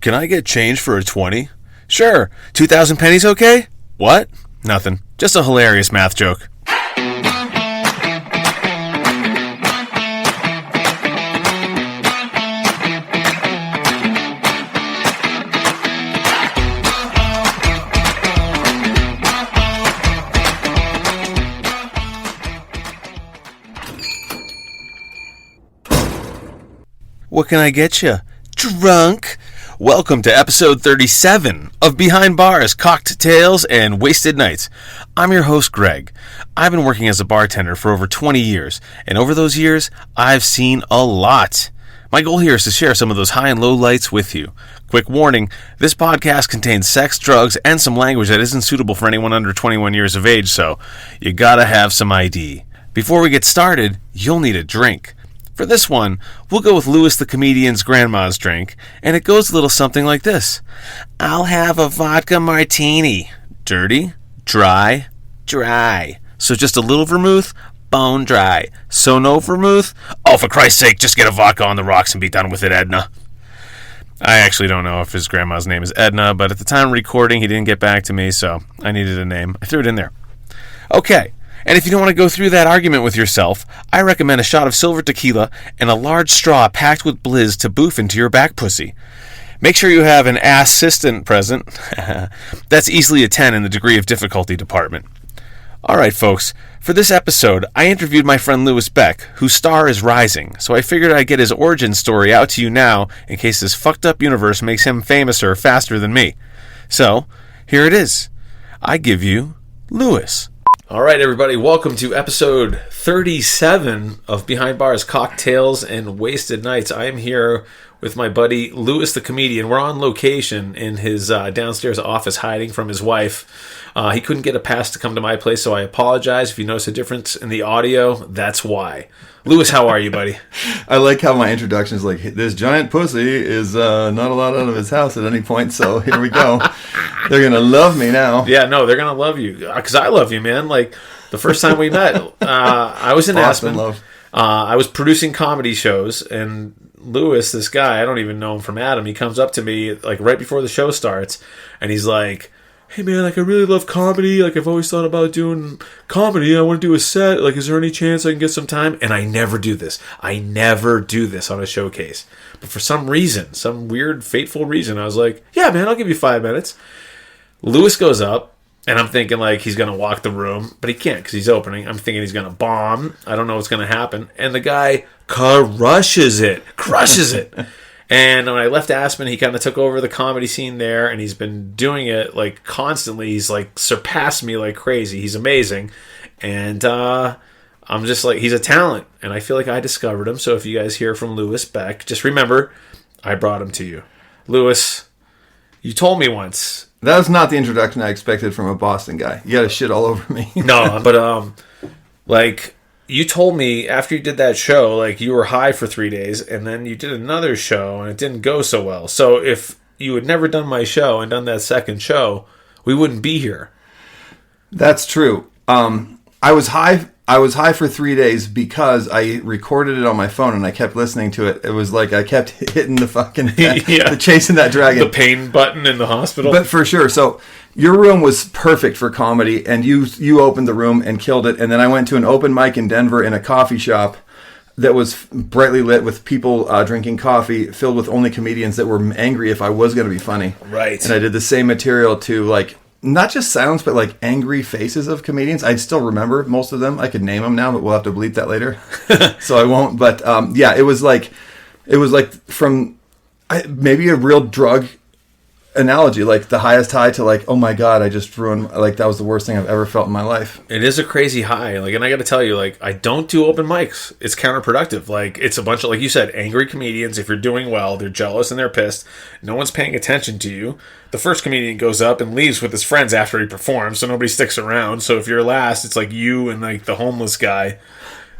Can I get change for a 20? Sure. 2,000 pennies okay? What? Nothing. Just a hilarious math joke. What can I get you? Drunk? Welcome to episode 37 of Behind Bars, Cocktails, and Wasted Nights. I'm your host, Greg. I've been working as a bartender for over 20 years, and over those years, I've seen a lot. My goal here is to share some of those high and low lights with you. Quick warning, this podcast contains sex, drugs, and some language that isn't suitable for anyone under 21 years of age, so you gotta have some ID. Before we get started, you'll need a drink. For this one, we'll go with Louis the Comedian's grandma's drink, and it goes a little something like this. I'll have a vodka martini. Dirty, dry, dry. So just a little vermouth, bone dry. So no vermouth? Oh, for Christ's sake, just get a vodka on the rocks and be done with it, Edna. I actually don't know if his grandma's name is Edna, but at the time of recording, he didn't get back to me, so I needed a name. I threw it in there. Okay. And if you don't want to go through that argument with yourself, I recommend a shot of silver tequila and a large straw packed with blizz to boof into your back pussy. Make sure you have an assistant present. That's easily a 10 in the degree of difficulty department. Alright folks, for this episode, I interviewed my friend Louis Beck, whose star is rising, so I figured I'd get his origin story out to you now in case this fucked up universe makes him famouser faster than me. So, here it is. I give you Louis. All right, everybody, welcome to episode 37 of Behind Bars, Cocktails, and Wasted Nights. I am here with my buddy Louis the Comedian. We're on location in his downstairs office hiding from his wife. He couldn't get a pass to come to my place, so I apologize. If you notice a difference in the audio, that's why. Louis, how are you, buddy? I like how my introduction is like, this giant pussy is not allowed out of his house at any point, so here we go. They're going to love me now. Yeah, no, they're going to love you, because I love you, man. Like, the first time we met, I was in Aspen. I was producing comedy shows, and Louis, this guy, I don't even know him from Adam, he comes up to me, like, right before the show starts, and he's like, hey man, like I really love comedy, like I've always thought about doing comedy, I want to do a set, like is there any chance I can get some time? And I never do this on a showcase. But for some reason, some weird fateful reason, I was like, yeah man, I'll give you 5 minutes. Louis goes up, and I'm thinking like he's going to walk the room, but he can't because he's opening. I'm thinking he's going to bomb, I don't know what's going to happen, and the guy crushes it. And when I left Aspen, he kind of took over the comedy scene there, and he's been doing it like constantly. He's like surpassed me like crazy. He's amazing, and I'm just like, he's a talent, and I feel like I discovered him. So if you guys hear from Louis Beck, just remember, I brought him to you. Louis, you told me once. That was not the introduction I expected from a Boston guy. You got to shit all over me. No, but like. You told me after you did that show, like you were high for 3 days, and then you did another show, and it didn't go so well. So if you had never done my show and done that second show, we wouldn't be here. That's true. I was high for 3 days because I recorded it on my phone and I kept listening to it. It was like I kept hitting the fucking the chasing that dragon, the pain button in the hospital. But for sure, so. Your room was perfect for comedy, and you opened the room and killed it. And then I went to an open mic in Denver in a coffee shop that was brightly lit with people drinking coffee, filled with only comedians that were angry if I was going to be funny. Right. And I did the same material to, like, not just silence, but, like, angry faces of comedians. I still remember most of them. I could name them now, but we'll have to bleep that later. So I won't. But, yeah, it was like from maybe a real drug analogy, like the highest high to like, oh my god, I just ruined, like that was the worst thing I've ever felt in my life. It is a crazy high, like, and I gotta tell you, like, I don't do open mics. It's counterproductive. Like, it's a bunch of, like you said, angry comedians. If you're doing well, they're jealous and they're pissed. No one's paying attention to you. The first comedian goes up and leaves with his friends after he performs, so nobody sticks around. So if you're last, it's like you and like the homeless guy,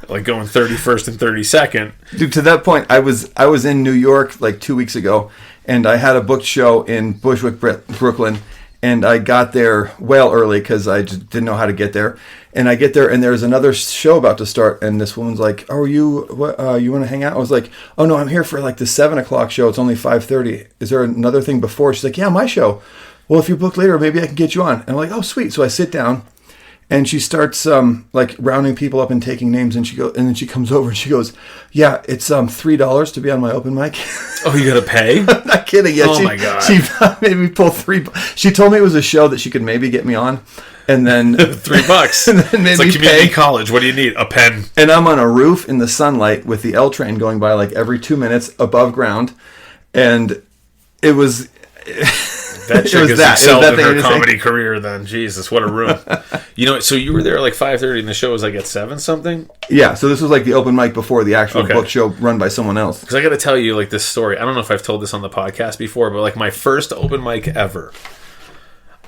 like going 31st and 32nd. Dude, to that point, I was in New York like 2 weeks ago, and I had a booked show in Bushwick, Brooklyn, And I got there well early because I just didn't know how to get there. And I get there, and there's another show about to start. And this woman's like, "Oh, you want to hang out?" I was like, "Oh no, I'm here for like the 7:00 show. It's only 5:30. Is there another thing before?" She's like, "Yeah, my show." "Well, if you book later, maybe I can get you on." And I'm like, "Oh, sweet." So I sit down, and she starts like rounding people up and taking names. And then she comes over and she goes, "Yeah, it's $3 to be on my open mic." Oh, you gotta pay? I'm not kidding. Yeah, my God. She made me pull She told me it was a show that she could maybe get me on, and then $3. And then made it's like me community pay. college. What do you need? A pen. And I'm on a roof in the sunlight with the L train going by like every 2 minutes above ground, and it was. That chick it was has that. excelled It was that in thing her to say. comedy career then. Jesus, what a room. So you were there at like 5:30 and the show was like at 7 something? Yeah, so this was like the open mic before the actual Okay. book show run by someone else. Because I got to tell you like this story. I don't know if I've told this on the podcast before, but like my first open mic ever.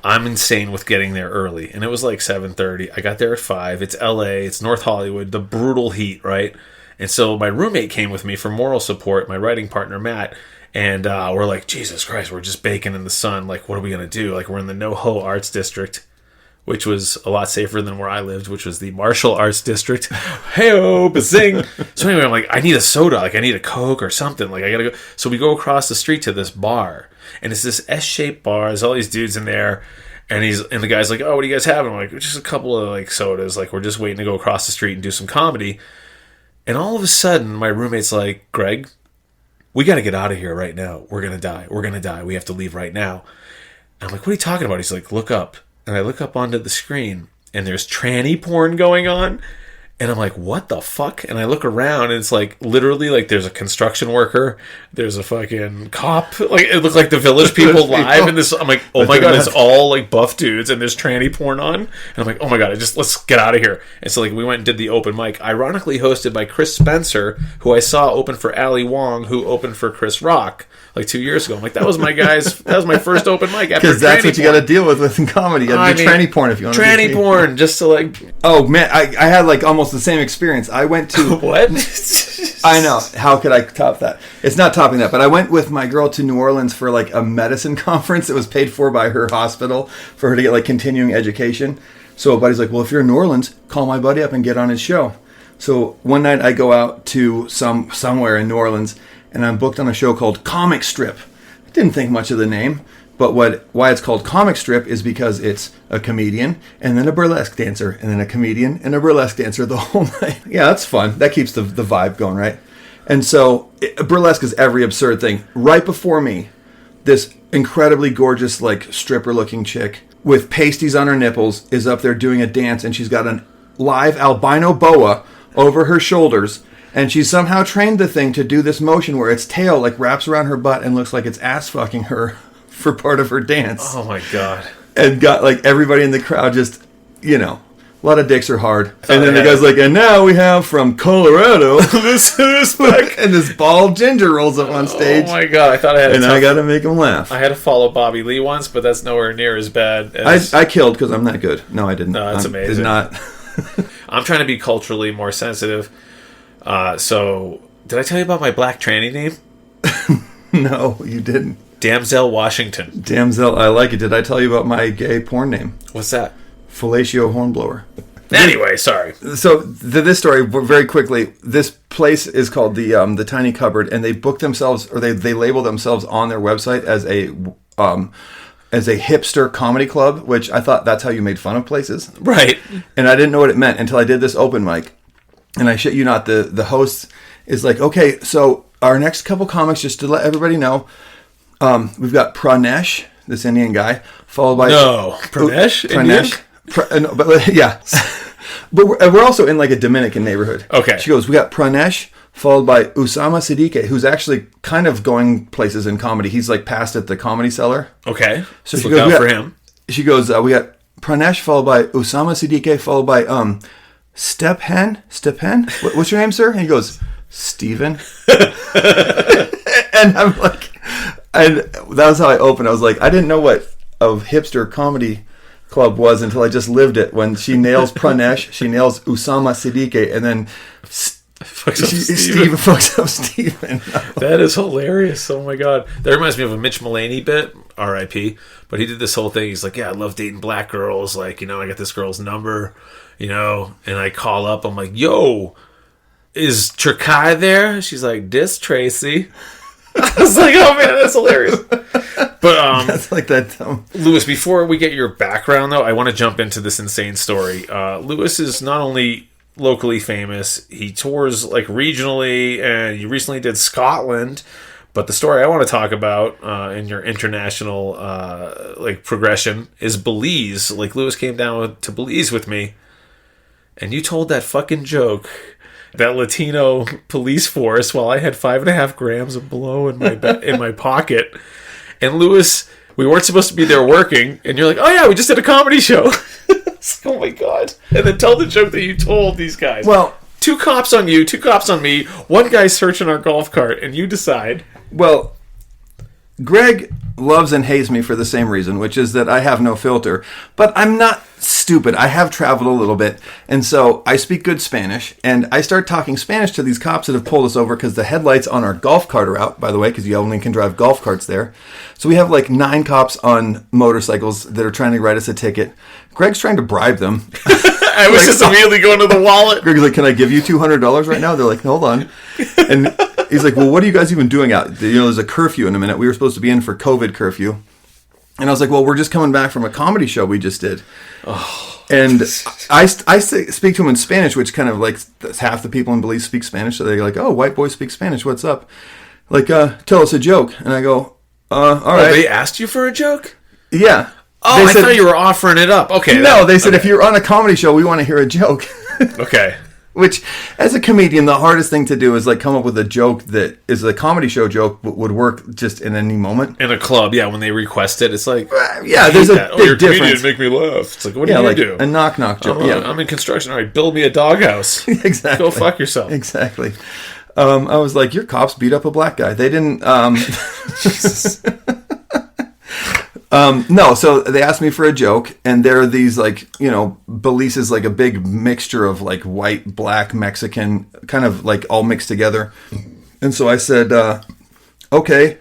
I'm insane with getting there early. And it was like 7:30. I got there at 5. It's LA. It's North Hollywood. The brutal heat, right? And so my roommate came with me for moral support, my writing partner, Matt. And we're like, Jesus Christ, we're just baking in the sun. Like, what are we going to do? Like, we're in the NoHo Arts District, which was a lot safer than where I lived, which was the Marshall Arts District. Hey-oh, bazing. So anyway, I'm like, I need a soda. Like, I need a Coke or something. Like, I got to go. So we go across the street to this bar. And it's this S-shaped bar. There's all these dudes in there. And the guy's like, "Oh, what do you guys have?" And I'm like, "Just a couple of, like, sodas. Like, we're just waiting to go across the street and do some comedy." And all of a sudden, my roommate's like, "Greg, we got to get out of here right now. We're going to die. We're going to die. We have to leave right now." And I'm like, "What are you talking about?" He's like, "Look up." And I look up onto the screen, and there's tranny porn going on. And I'm like, "What the fuck?" And I look around, and it's like, literally, like, there's a construction worker. There's a fucking cop. Like, it looked like the Village People live. And this, I'm like, oh my God, it's all, like, buff dudes, and there's tranny porn on. And I'm like, oh my God, let's get out of here. And so, like, we went and did the open mic, ironically hosted by Chris Spencer, who I saw open for Ali Wong, who opened for Chris Rock, like 2 years ago. I'm like, that was my first open mic after Because that's what you got to deal with in comedy. You got to do tranny porn if you want to do tranny porn, just to, like... Oh, man, I had, like, almost the same experience. I went to... What? I know. How could I top that? It's not topping that, but I went with my girl to New Orleans for, like, a medicine conference that was paid for by her hospital for her to get, like, continuing education. So a buddy's like, "Well, if you're in New Orleans, call my buddy up and get on his show." So one night I go out to somewhere in New Orleans, and I'm booked on a show called Comic Strip. I didn't think much of the name, but why it's called Comic Strip is because it's a comedian and then a burlesque dancer and then a comedian and a burlesque dancer the whole night. Yeah, that's fun. That keeps the vibe going, right? And so burlesque is every absurd thing. Right before me, this incredibly gorgeous, like, stripper-looking chick with pasties on her nipples is up there doing a dance, and she's got a live albino boa over her shoulders. And she somehow trained the thing to do this motion where its tail, like, wraps around her butt and looks like it's ass fucking her for part of her dance. Oh my God. And got, like, everybody in the crowd just, a lot of dicks are hard. And then the guy's like, "And now we have from Colorado this back," and this bald ginger rolls up on stage. Oh my God, I thought I had and I got to make him laugh. I had to follow Bobby Lee once, but that's nowhere near as bad as... I killed because I'm that good. No, I didn't. No, that's amazing. Did not. I'm trying to be culturally more sensitive. So, did I tell you about my black tranny name? No, you didn't. Damsel Washington. Damsel, I like it. Did I tell you about my gay porn name? What's that? Fellatio Hornblower. Anyway, sorry. So this story, very quickly, this place is called the Tiny Cupboard, and they book themselves, or they label themselves on their website as a hipster comedy club, which I thought that's how you made fun of places. Right. And I didn't know what it meant until I did this open mic. And I shit you not, the host is like, "Okay, so our next couple comics, just to let everybody know, we've got Pranesh, this Indian guy, followed by... No. Pranesh? No, but yeah. But we're also in, like, a Dominican neighborhood. Okay. She goes, "We got Pranesh, followed by Usama Siddiqui, who's actually kind of going places in comedy. He's, like, passed at the Comedy Cellar." Okay. So Let's she look goes, out for him. She goes, "We got Pranesh, followed by Usama Siddiqui, followed by Stepen? What's your name, sir?" And he goes, "Steven." And I'm like, and that was how I opened. I was like, I didn't know what a hipster comedy club was until I just lived it. When she nails Pranesh, she nails Usama Siddiqui, and then Steve fucks up Steven. That is hilarious. Oh my God. That reminds me of a Mitch Mulaney bit R.I.P. But he did this whole thing. He's like, yeah, I love dating black girls. Like, I got this girl's number, and I call up. I'm like, yo, is Trakai there? She's like, this Tracy. I was like, oh man, that's hilarious. But that's like that dumb. Lewis, before we get your background though, I want to jump into this insane story. Lewis is not only locally famous, he tours like regionally, and you recently did Scotland. But the story I want to talk about in your international progression is Belize. Like, Lewis came down to Belize with me, and you told that fucking joke. That Latino police force, while I had 5.5 grams of blow in my pocket. And Lewis, we weren't supposed to be there working, and you're like, oh yeah, we just did a comedy show. Oh my God. And then tell the joke that you told these guys. Well, 2 cops on you, 2 cops on me, 1 guy searching our golf cart, and you decide. Well, Greg loves and hates me for the same reason, which is that I have no filter. But I'm not stupid. I have traveled a little bit, and so I speak good Spanish, and I start talking Spanish to these cops that have pulled us over because the headlights on our golf cart are out, by the way, because you only can drive golf carts there. So we have like 9 cops on motorcycles that are trying to write us a ticket. Greg's trying to bribe them. I was just immediately going to the wallet. Greg's like, can I give you $200 right now? They're like, hold on. And he's like, well, what are you guys even doing out? There's a curfew in a minute. We were supposed to be in for COVID curfew. And I was like, well, we're just coming back from a comedy show we just did. Oh. And I speak to him in Spanish, which kind of like half the people in Belize speak Spanish. So they're like, oh, white boys speak Spanish. What's up? Like, tell us a joke. And I go, all right. They asked you for a joke? Yeah. Oh, I thought you were offering it up. Okay. No, they said, if you're on a comedy show, we want to hear a joke. Okay. Which, as a comedian, the hardest thing to do is like come up with a joke that is a comedy show joke, but would work just in any moment. In a club, yeah, when they request it, it's like, yeah, there's a big you're a difference. Make me laugh. It's like, what do you do? A knock-knock joke. Yeah, I'm in construction. All right, build me a doghouse. Exactly. Go fuck yourself. Exactly. I was like, your cops beat up a black guy. They didn't. Jesus. No, so they asked me for a joke, and there are these, like, Belize is like a big mixture of like white, black, Mexican, kind of like all mixed together. And so I said, okay,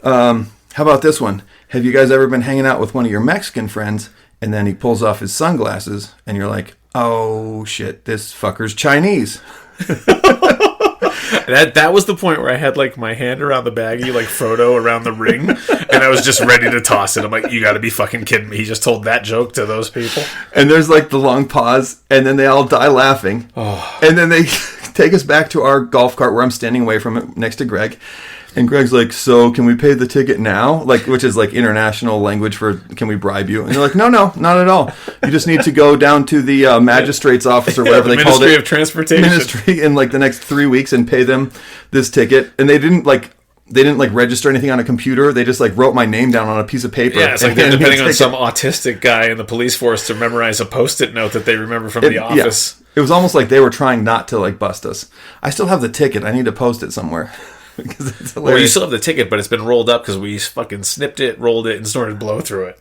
how about this one? Have you guys ever been hanging out with one of your Mexican friends? And then he pulls off his sunglasses, and you're like, oh shit, this fucker's Chinese. That was the point where I had like my hand around the baggie, like Frodo around the ring, and I was just ready to toss it. I'm like, you got to be fucking kidding me! He just told that joke to those people. And there's like the long pause, and then they all die laughing. Oh. And then they take us back to our golf cart where I'm standing away from it next to Greg. And Greg's like, so can we pay the ticket now? Like, which is like international language for can we bribe you? And they're like, no, not at all. You just need to go down to the magistrate's office or whatever they called it. Ministry of Transportation. Ministry in like the next 3 weeks and pay them this ticket. And they didn't register anything on a computer. They just like wrote my name down on a piece of paper. Yeah, it's like they're depending on some autistic guy in the police force to memorize a Post-it note that they remember from the office. Yeah. It was almost like they were trying not to like bust us. I still have the ticket. I need to post it somewhere. Because it's hilarious. Well, you still have the ticket, but it's been rolled up because we fucking snipped it, rolled it, and snorted blow through it.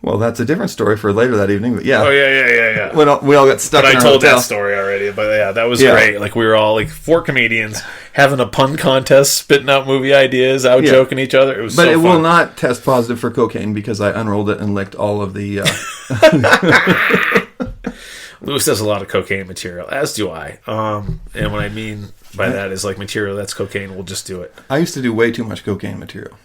Well, that's a different story for later that evening, but yeah. Oh, yeah. We all got stuck in our hotel. I told that story already, but yeah, that was great. Like, we were all, like, 4 comedians having a pun contest, spitting out movie ideas, out-joking each other. It was so fun. But it will not test positive for cocaine because I unrolled it and licked all of the... Lewis does a lot of cocaine material, as do I. And what I mean by that is, like, material that's cocaine, we'll just do it. I used to do way too much cocaine material.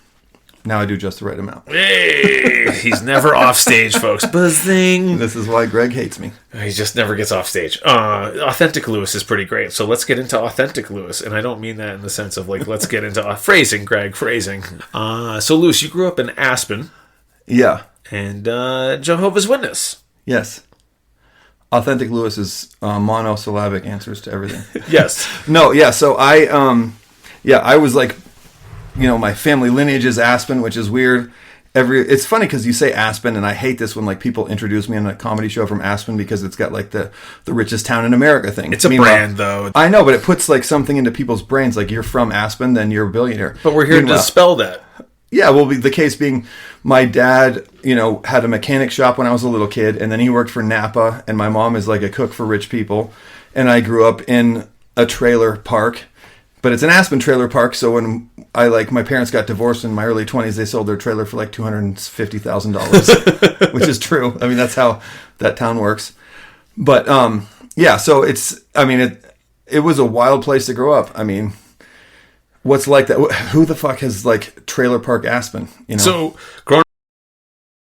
Now I do just the right amount. Hey, he's never off stage, folks. Buzzing. This is why Greg hates me. He just never gets off stage. Authentic Lewis is pretty great. So let's get into Authentic Lewis. And I don't mean that in the sense of, like, let's get into phrasing, Greg, phrasing. So, Lewis, you grew up in Aspen. Yeah. And Jehovah's Witness. Yes. Authentic Lewis is monosyllabic answers to everything. Yes. No, yeah. So I was like, my family lineage is Aspen, which is weird. It's funny because you say Aspen, and I hate this when like people introduce me in a comedy show from Aspen because it's got like the richest town in America thing. It's a brand, though. I know, but it puts like something into people's brains, like you're from Aspen, then you're a billionaire. But we're here to dispel that. Yeah, well, the case being, my dad, had a mechanic shop when I was a little kid, and then he worked for Napa, and my mom is like a cook for rich people, and I grew up in a trailer park But it's an Aspen trailer park, so when my parents got divorced in my early 20s, they sold their trailer for like $250,000, which is true. I mean, that's how that town works. But yeah, so it was a wild place to grow up. I mean, what's like that? Who the fuck has like Trailer Park Aspen? You know? So growing